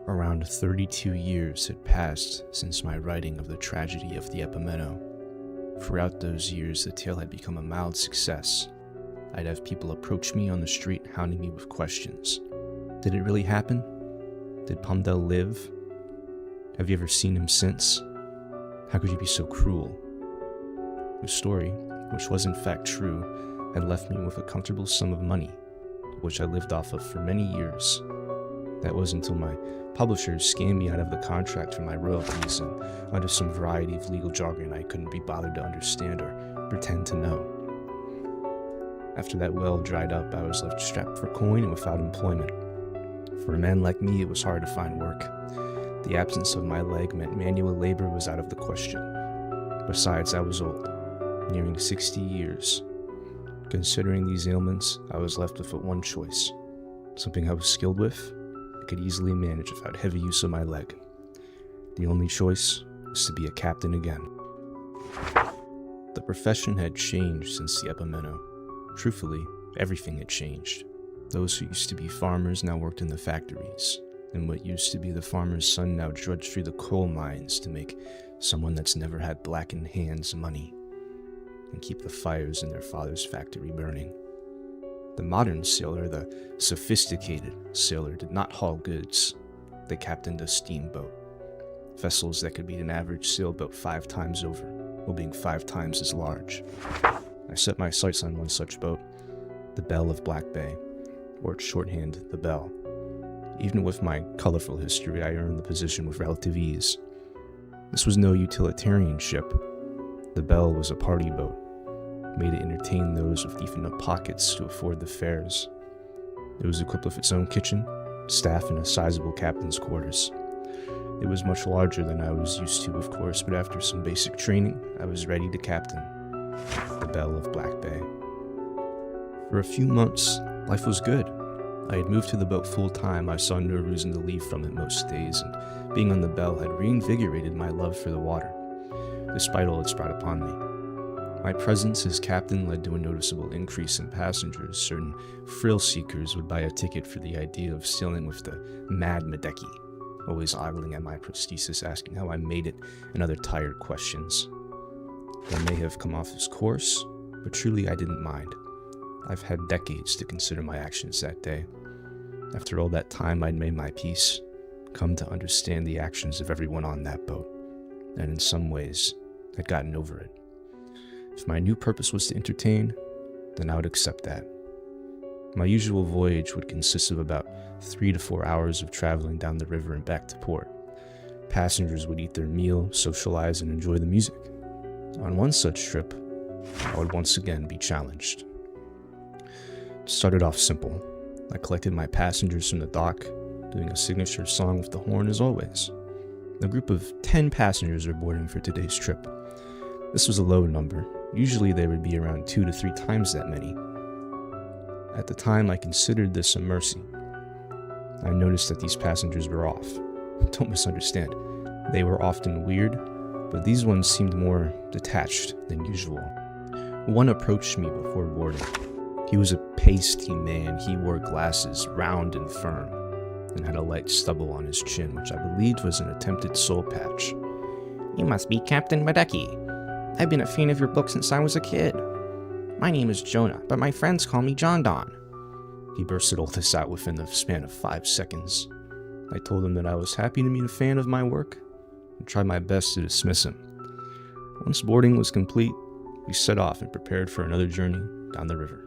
Around 32 years had passed since my writing of the tragedy of the Epimeno. Throughout those years, the tale had become a mild success. I'd have people approach me on the street hounding me with questions. Did it really happen? Did Belle live? Have you ever seen him since? How could you be so cruel? The story, which was in fact true, had left me with a comfortable sum of money, which I lived off of for many years. That was until my publishers scammed me out of the contract for my royalties, and under some variety of legal jargon I couldn't be bothered to understand or pretend to know. After that well dried up, I was left strapped for coin and without employment. For a man like me, it was hard to find work. The absence of my leg meant manual labor was out of the question. Besides, I was old, nearing 60 years. Considering these ailments, I was left with but one choice. Something I was skilled with, I could easily manage without heavy use of my leg. The only choice was to be a captain again. The profession had changed since the Epimeno. Truthfully, everything had changed. Those who used to be farmers now worked in the factories, and what used to be the farmer's son now drudged through the coal mines to make someone that's never had blackened hands money and keep the fires in their father's factory burning. The modern sailor, the sophisticated sailor, did not haul goods. They captained a steamboat, vessels that could beat an average sailboat 5 times over, while being 5 times as large. I set my sights on one such boat, the Belle of Black Bay, or its shorthand, the Belle. Even with my colorful history, I earned the position with relative ease. This was no utilitarian ship. The Belle was a party boat, made to entertain those with deep enough pockets to afford the fares. It was equipped with its own kitchen, staff, and a sizable captain's quarters. It was much larger than I was used to, of course, but after some basic training, I was ready to captain the Belle of Black Bay. For a few months, life was good. I had moved to the boat full-time. I saw no reason to leave from it most days, and being on the Belle had reinvigorated my love for the water, despite all it's brought upon me. My presence as captain led to a noticeable increase in passengers. Certain thrill-seekers would buy a ticket for the idea of sailing with the mad Madeki, always ogling at my prosthesis, asking how I made it, and other tired questions. I may have come off as coarse, but truly I didn't mind. I've had decades to consider my actions that day. After all that time, I'd made my peace, come to understand the actions of everyone on that boat, and in some ways, I'd gotten over it. If my new purpose was to entertain, then I would accept that. My usual voyage would consist of about 3 to 4 hours of traveling down the river and back to port. Passengers would eat their meal, socialize, and enjoy the music. On one such trip, I would once again be challenged. It started off simple. I collected my passengers from the dock, doing a signature song with the horn as always. A group of 10 passengers were boarding for today's trip. This was a low number. Usually there would be around 2 to 3 times that many. At the time, I considered this a mercy. I noticed that these passengers were off. Don't misunderstand. They were often weird, but these ones seemed more detached than usual. One approached me before boarding. He was a pasty man. He wore glasses, round and firm, and had a light stubble on his chin, which I believed was an attempted soul patch. You must be Captain Madeki. I've been a fan of your book since I was a kid. My name is Jonah, but my friends call me John Don. He bursted all this out within the span of 5 seconds. I told him that I was happy to meet a fan of my work and tried my best to dismiss him. Once boarding was complete, we set off and prepared for another journey down the river.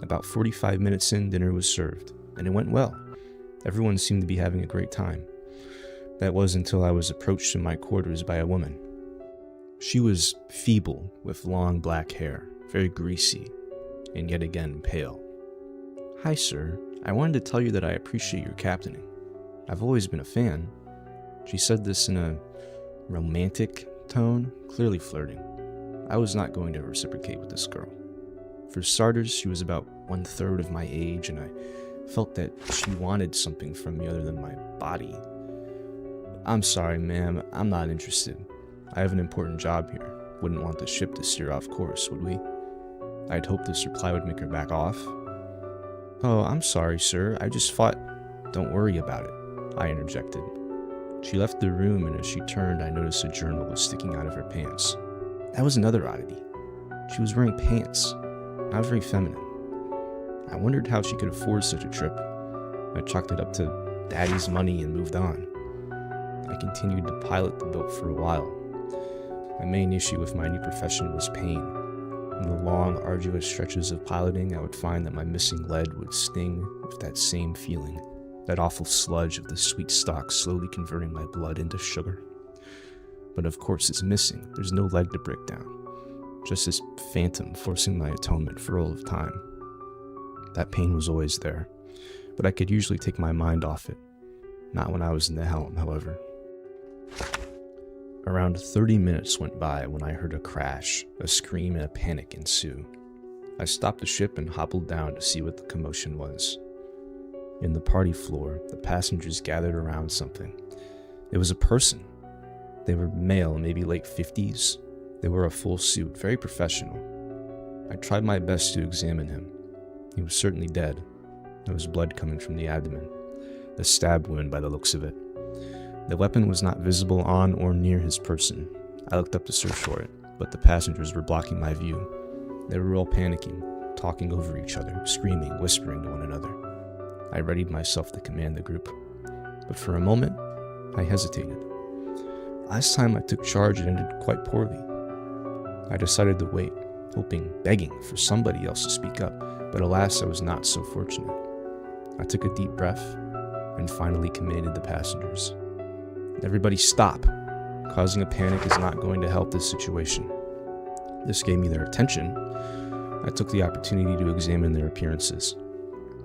About 45 minutes in, dinner was served, and it went well. Everyone seemed to be having a great time. That was until I was approached in my quarters by a woman. She was feeble, with long black hair, very greasy, and yet again pale. "Hi, sir. I wanted to tell you that I appreciate your captaining. I've always been a fan." She said this in a romantic tone, clearly flirting. I was not going to reciprocate with this girl. For starters, she was about 1/3 of my age, and I felt that she wanted something from me other than my body. "I'm sorry, ma'am. I'm not interested. I have an important job here. Wouldn't want the ship to steer off course, would we?" I'd hoped this reply would make her back off. "Oh, I'm sorry, sir. I just thought..." "Don't worry about it. I interjected. She left the room, and as she turned, I noticed a journal was sticking out of her pants. That was another oddity. She was wearing pants, not very feminine. I wondered how she could afford such a trip. I chalked it up to daddy's money and moved on. I continued to pilot the boat for a while. My main issue with my new profession was pain. In the long, arduous stretches of piloting, I would find that my missing lead would sting with that same feeling, that awful sludge of the sweet stock slowly converting my blood into sugar. But of course it's missing. There's no leg to break down. Just this phantom forcing my atonement for all of time. That pain was always there, but I could usually take my mind off it. Not when I was in the helm, however. Around 30 minutes went by when I heard a crash, a scream, and a panic ensue. I stopped the ship and hobbled down to see what the commotion was. In the party floor, the passengers gathered around something. It was a person. They were male, maybe late 50s. They wore a full suit, very professional. I tried my best to examine him. He was certainly dead. There was blood coming from the abdomen. A stab wound by the looks of it. The weapon was not visible on or near his person. I looked up to search for it, but the passengers were blocking my view. They were all panicking, talking over each other, screaming, whispering to one another. I readied myself to command the group, but for a moment, I hesitated. Last time I took charge, it ended quite poorly. I decided to wait, hoping, begging for somebody else to speak up, but alas, I was not so fortunate. I took a deep breath and finally commanded the passengers. Everybody stop. Causing a panic is not going to help this situation. This gave me their attention. I took the opportunity to examine their appearances.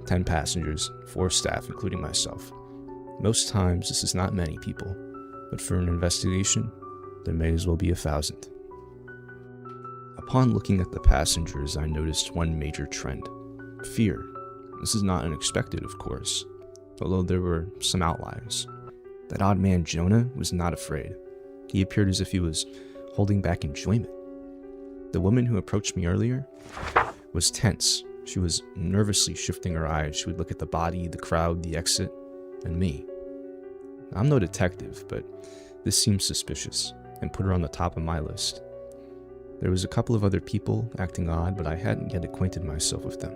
10 passengers, 4 staff, including myself. Most times, this is not many people, but for an investigation, there may as well be 1,000. Upon looking at the passengers, I noticed one major trend. Fear. This is not unexpected, of course, although there were some outliers. That odd man Jonah was not afraid. He appeared as if he was holding back enjoyment. The woman who approached me earlier was tense. She was nervously shifting her eyes. She would look at the body, the crowd, the exit, and me. I'm no detective, but this seemed suspicious and put her on the top of my list. There was a couple of other people acting odd, but I hadn't yet acquainted myself with them.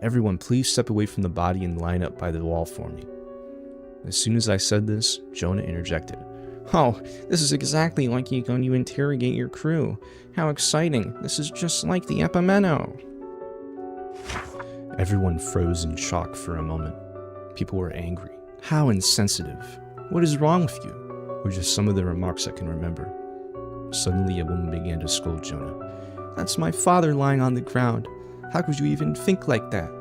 Everyone, please step away from the body and line up by the wall for me. As soon as I said this, Jonah interjected. Oh, this is exactly like you when you interrogate your crew. How exciting. This is just like the Epimeno. Everyone froze in shock for a moment. People were angry. How insensitive. What is wrong with you? Were just some of the remarks I can remember. Suddenly, a woman began to scold Jonah. That's my father lying on the ground. How could you even think like that?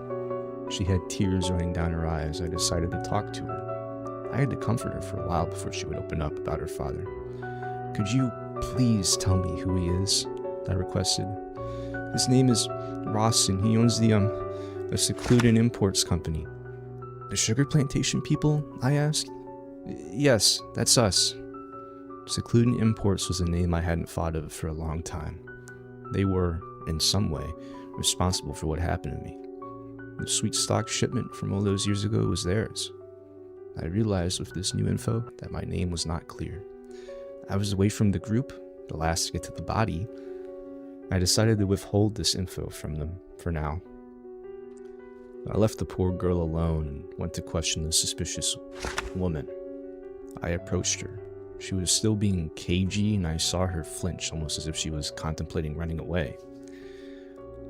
She had tears running down her eyes. I decided to talk to her. I had to comfort her for a while before she would open up about her father. Could you please tell me who he is? I requested. His name is Ross, and he owns a secluded imports company. The sugar plantation people? I asked. Yes, that's us. Secluded Imports was a name I hadn't thought of for a long time. They were, in some way, responsible for what happened to me. The sweet stock shipment from all those years ago was theirs. I realized with this new info that my name was not clear. I was away from the group, the last to get to the body. I decided to withhold this info from them for now. I left the poor girl alone and went to question the suspicious woman. I approached her. She was still being cagey, and I saw her flinch, almost as if she was contemplating running away.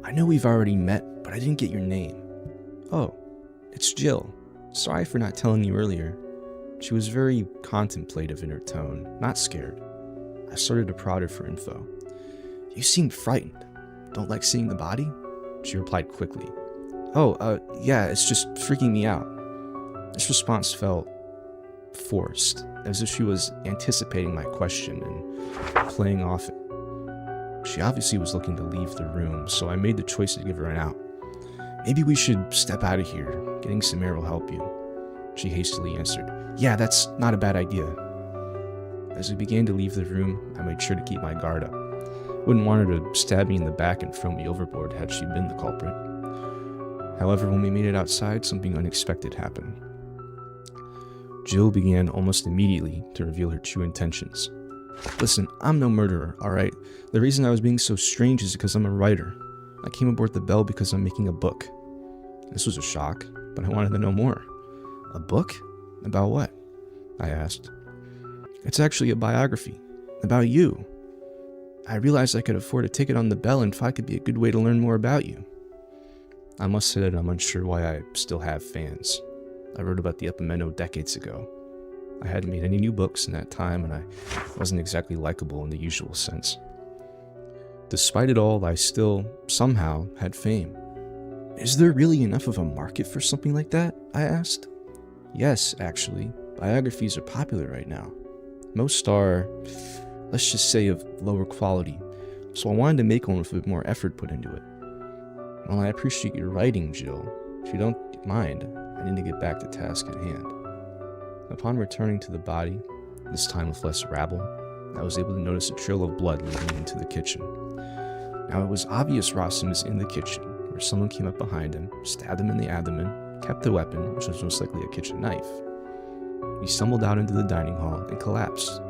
I know we've already met, but I didn't get your name. Oh, it's Jill. Sorry for not telling you earlier. She was very contemplative in her tone, not scared. I started to prod her for info. You seem frightened. Don't like seeing the body? She replied quickly. Yeah, it's just freaking me out. This response felt forced, as if she was anticipating my question and playing off it. She obviously was looking to leave the room, so I made the choice to give her an out. Maybe we should step out of here. Getting some air will help you. She hastily answered. Yeah, that's not a bad idea. As we began to leave the room, I made sure to keep my guard up. Wouldn't want her to stab me in the back and throw me overboard had she been the culprit. However, when we made it outside, something unexpected happened. Jill began almost immediately to reveal her true intentions. Listen, I'm no murderer, alright? The reason I was being so strange is because I'm a writer. I came aboard the Belle because I'm making a book. This was a shock, but I wanted to know more. A book? About what? I asked. It's actually a biography. About you. I realized I could afford a ticket on the Belle and thought it could be a good way to learn more about you. I must say that I'm unsure why I still have fans. I wrote about the Epimeno decades ago. I hadn't made any new books in that time, and I wasn't exactly likable in the usual sense. Despite it all, I still, somehow, had fame. Is there really enough of a market for something like that? I asked. Yes, actually. Biographies are popular right now. Most are, let's just say, of lower quality, so I wanted to make one with a bit more effort put into it. Well, I appreciate your writing, Jill. If you don't mind, I need to get back to task at hand. Upon returning to the body, this time with less rabble, I was able to notice a trail of blood leading into the kitchen. Now, it was obvious Rossin was in the kitchen, where someone came up behind him, stabbed him in the abdomen, kept the weapon, which was most likely a kitchen knife. He stumbled out into the dining hall and collapsed.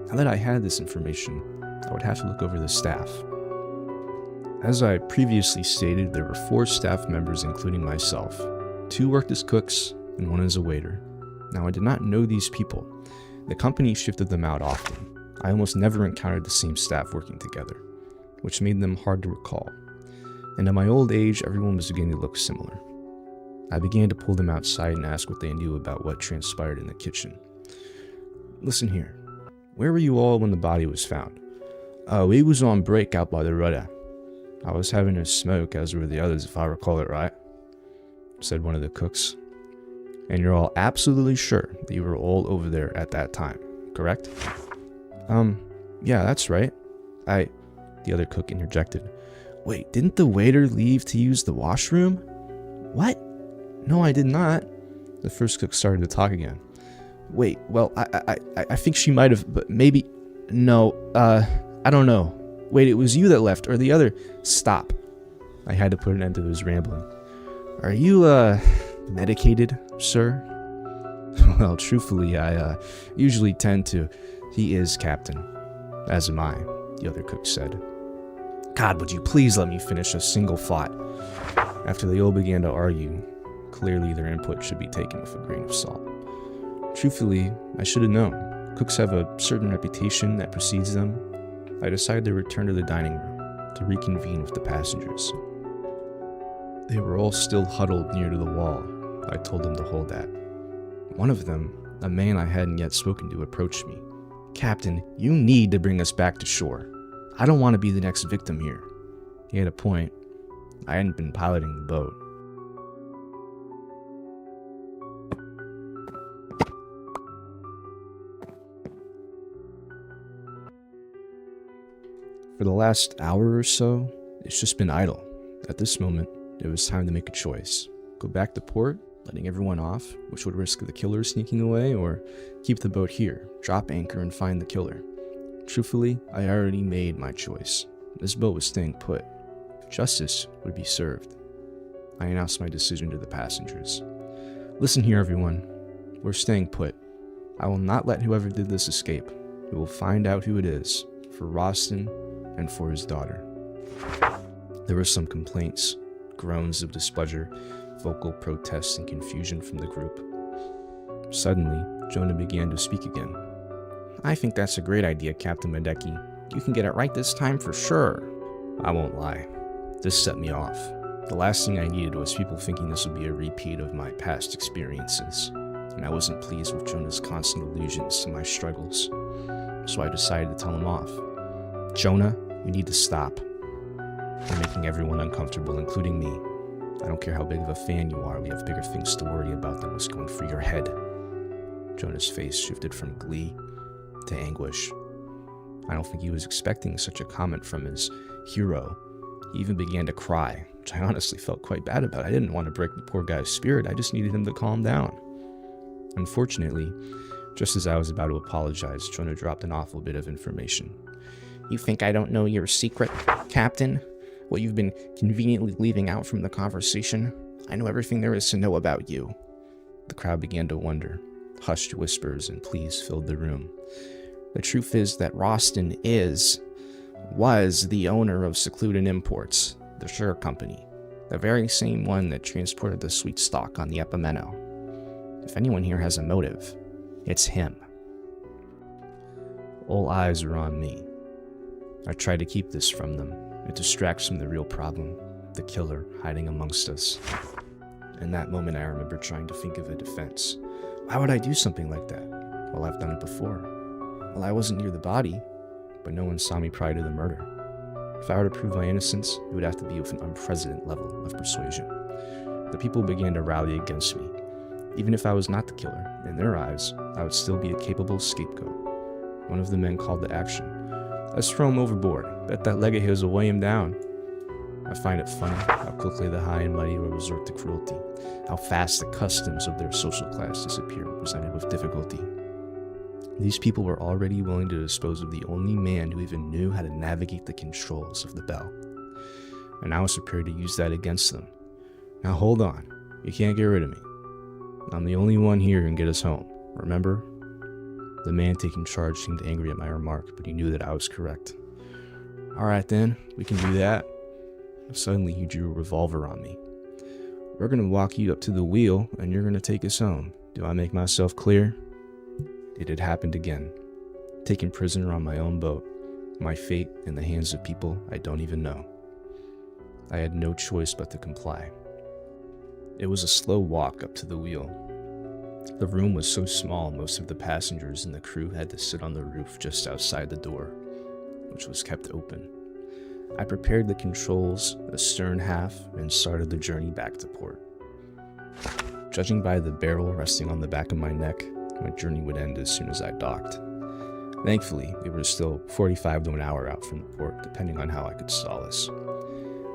Now that I had this information, I would have to look over the staff. As I previously stated, there were 4 staff members, including myself. 2 worked as cooks, and 1 as a waiter. Now, I did not know these people. The company shifted them out often. I almost never encountered the same staff working together, which made them hard to recall. And at my old age, everyone was beginning to look similar. I began to pull them outside and ask what they knew about what transpired in the kitchen. Listen here. Where were you all when the body was found? We was on break out by the rudder. I was having a smoke, as were the others, if I recall it right, said one of the cooks. And you're all absolutely sure that you were all over there at that time, correct? Yeah, that's right. The other cook interjected. Wait, didn't the waiter leave to use the washroom? What? No, I did not. The first cook started to talk again. Wait, well, I think she might have, but maybe... No, I don't know. Wait, it was you that left, or the other... Stop. I had to put an end to his rambling. Are you, medicated, sir? Well, truthfully, I, usually tend to... He is, Captain. As am I, the other cook said. God, would you please let me finish a single thought? After they all began to argue, clearly their input should be taken with a grain of salt. Truthfully, I should have known. Cooks have a certain reputation that precedes them. I decided to return to the dining room to reconvene with the passengers. They were all still huddled near to the wall. I told them to hold that. One of them, a man I hadn't yet spoken to, approached me. Captain, you need to bring us back to shore. I don't want to be the next victim here. He had a point. I hadn't been piloting the boat. For the last hour or so, it's just been idle. At this moment, it was time to make a choice. Go back to port, letting everyone off, which would risk the killer sneaking away, or keep the boat here, drop anchor, and find the killer. Truthfully, I already made my choice. This boat was staying put. Justice would be served. I announced my decision to the passengers. Listen here, everyone. We're staying put. I will not let whoever did this escape. We will find out who it is, for Rostin and for his daughter. There were some complaints, groans of displeasure, vocal protests and confusion from the group. Suddenly, Jonah began to speak again. I think that's a great idea, Captain Madeki. You can get it right this time for sure. I won't lie. This set me off. The last thing I needed was people thinking this would be a repeat of my past experiences, and I wasn't pleased with Jonah's constant allusions to my struggles. So I decided to tell him off. Jonah, you need to stop. You're making everyone uncomfortable, including me. I don't care how big of a fan you are, we have bigger things to worry about than what's going through your head. Jonah's face shifted from glee to anguish. I don't think he was expecting such a comment from his hero. He even began to cry, which I honestly felt quite bad about. I didn't want to break the poor guy's spirit, I just needed him to calm down. Unfortunately, just as I was about to apologize, Jonah dropped an awful bit of information. You think I don't know your secret, Captain? What you've been conveniently leaving out from the conversation? I know everything there is to know about you. The crowd began to wonder. Hushed whispers and pleas filled the room. The truth is that Roston was the owner of Secluded Imports, the sugar company, the very same one that transported the sweet stock on the Epimeno. If anyone here has a motive, it's him. All eyes were on me. I tried to keep this from them. It distracts from the real problem, the killer hiding amongst us. In that moment, I remember trying to think of a defense. Why would I do something like that? Well, I've done it before. Well, I wasn't near the body, but no one saw me prior to the murder. If I were to prove my innocence, it would have to be with an unprecedented level of persuasion. The people began to rally against me. Even if I was not the killer, in their eyes, I would still be a capable scapegoat. One of the men called to action. Let's throw him overboard. Bet that leg of his will weigh him down. I find it funny how quickly the high and mighty will resort to cruelty, how fast the customs of their social class disappear when presented with difficulty. These people were already willing to dispose of the only man who even knew how to navigate the controls of the Belle. And I was prepared to use that against them. Now hold on, you can't get rid of me. I'm the only one here who can get us home, remember? The man taking charge seemed angry at my remark, but he knew that I was correct. Alright then, we can do that. Suddenly he drew a revolver on me. We're gonna walk you up to the wheel, and you're gonna take us home. Do I make myself clear? It had happened again. Taken prisoner on my own boat. My fate in the hands of people I don't even know. I had no choice but to comply. It was a slow walk up to the wheel. The room was so small, most of the passengers and the crew had to sit on the roof just outside the door, which was kept open. I prepared the controls, the stern half, and started the journey back to port. Judging by the barrel resting on the back of my neck, my journey would end as soon as I docked. Thankfully, we were still 45 to an hour out from the port, depending on how I could stall us.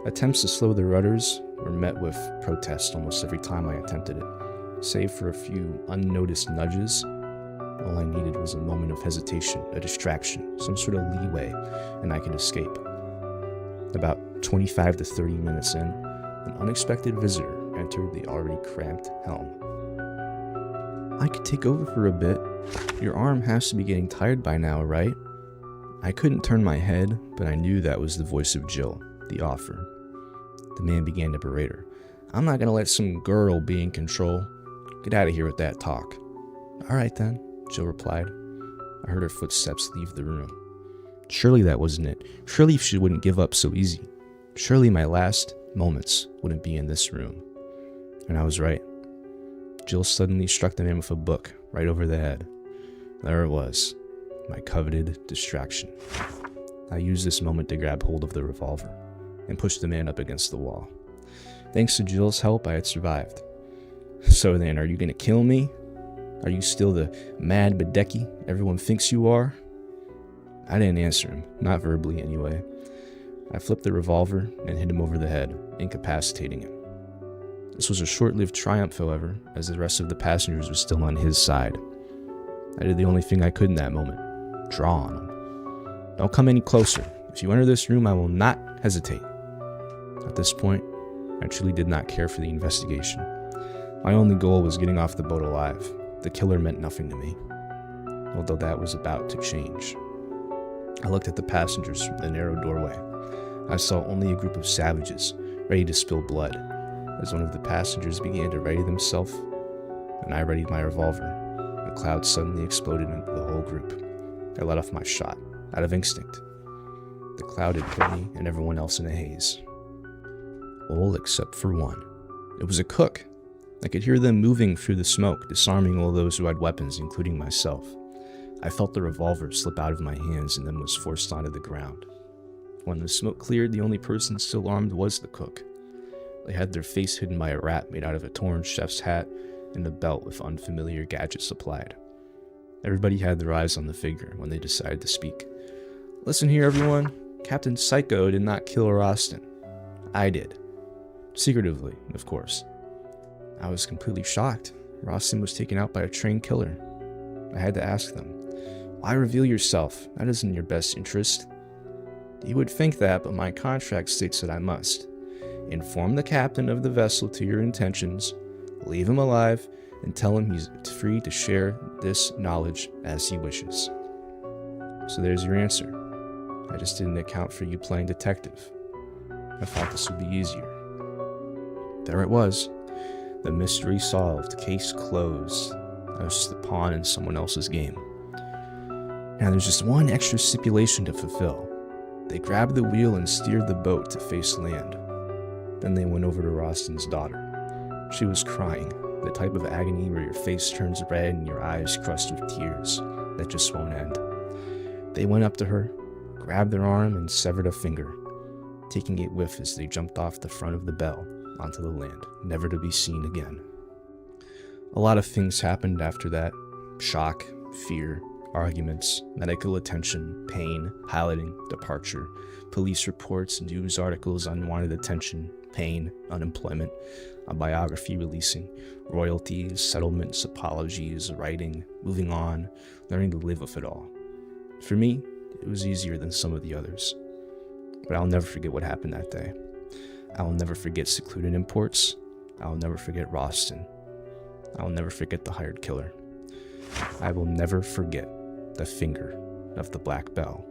Attempts to slow the rudders were met with protest almost every time I attempted it. Save for a few unnoticed nudges, all I needed was a moment of hesitation, a distraction, some sort of leeway, and I could escape. About 25 to 30 minutes in, an unexpected visitor entered the already cramped helm. I could take over for a bit. Your arm has to be getting tired by now, right? I couldn't turn my head, but I knew that was the voice of Jill, the offer. The man began to berate her. I'm not gonna let some girl be in control. Get out of here with that talk. All right then, Jill replied. I heard her footsteps leave the room. Surely that wasn't it. Surely she wouldn't give up so easy. Surely my last moments wouldn't be in this room. And I was right. Jill suddenly struck the man with a book right over the head. There it was, my coveted distraction. I used this moment to grab hold of the revolver and push the man up against the wall. Thanks to Jill's help, I had survived. So then, are you gonna kill me? Are you still the mad Badeki everyone thinks you are? I didn't answer him, not verbally anyway. I flipped the revolver and hit him over the head, incapacitating him. This was a short-lived triumph, however, as the rest of the passengers were still on his side. I did the only thing I could in that moment, draw on him. Don't come any closer. If you enter this room, I will not hesitate. At this point, I truly did not care for the investigation. My only goal was getting off the boat alive. The killer meant nothing to me, although that was about to change. I looked at the passengers from the narrow doorway. I saw only a group of savages, ready to spill blood. As one of the passengers began to ready themselves, and I readied my revolver, a cloud suddenly exploded into the whole group. I let off my shot, out of instinct. The cloud had put me and everyone else in a haze. All except for one. It was a cook. I could hear them moving through the smoke, disarming all those who had weapons, including myself. I felt the revolver slip out of my hands and then was forced onto the ground. When the smoke cleared, the only person still armed was the cook. They had their face hidden by a wrap made out of a torn chef's hat and a belt with unfamiliar gadgets supplied. Everybody had their eyes on the figure when they decided to speak. Listen here, everyone. Captain Psycho did not kill Roston. I did. Secretively, of course. I was completely shocked. Roston was taken out by a trained killer. I had to ask them, why reveal yourself? That isn't in your best interest. You would think that, but my contract states that I must. Inform the captain of the vessel to your intentions, leave him alive, and tell him he's free to share this knowledge as he wishes. So there's your answer. I just didn't account for you playing detective. I thought this would be easier. There it was. The mystery solved, case closed. I was just a pawn in someone else's game. Now there's just one extra stipulation to fulfill. They grabbed the wheel and steered the boat to face land. Then they went over to Roston's daughter. She was crying, the type of agony where your face turns red and your eyes crushed with tears that just won't end. They went up to her, grabbed her arm, and severed a finger, taking a whiff as they jumped off the front of the Belle onto the land, never to be seen again. A lot of things happened after that. Shock, fear, arguments, medical attention, pain, piloting, departure, police reports, news articles, unwanted attention, pain, unemployment, a biography releasing, royalties, settlements, apologies, writing, moving on, learning to live with it all. For me, it was easier than some of the others. But I'll never forget what happened that day. I'll never forget secluded imports. I'll never forget Roston. I'll never forget the hired killer. I will never forget the finger of the Black Belle.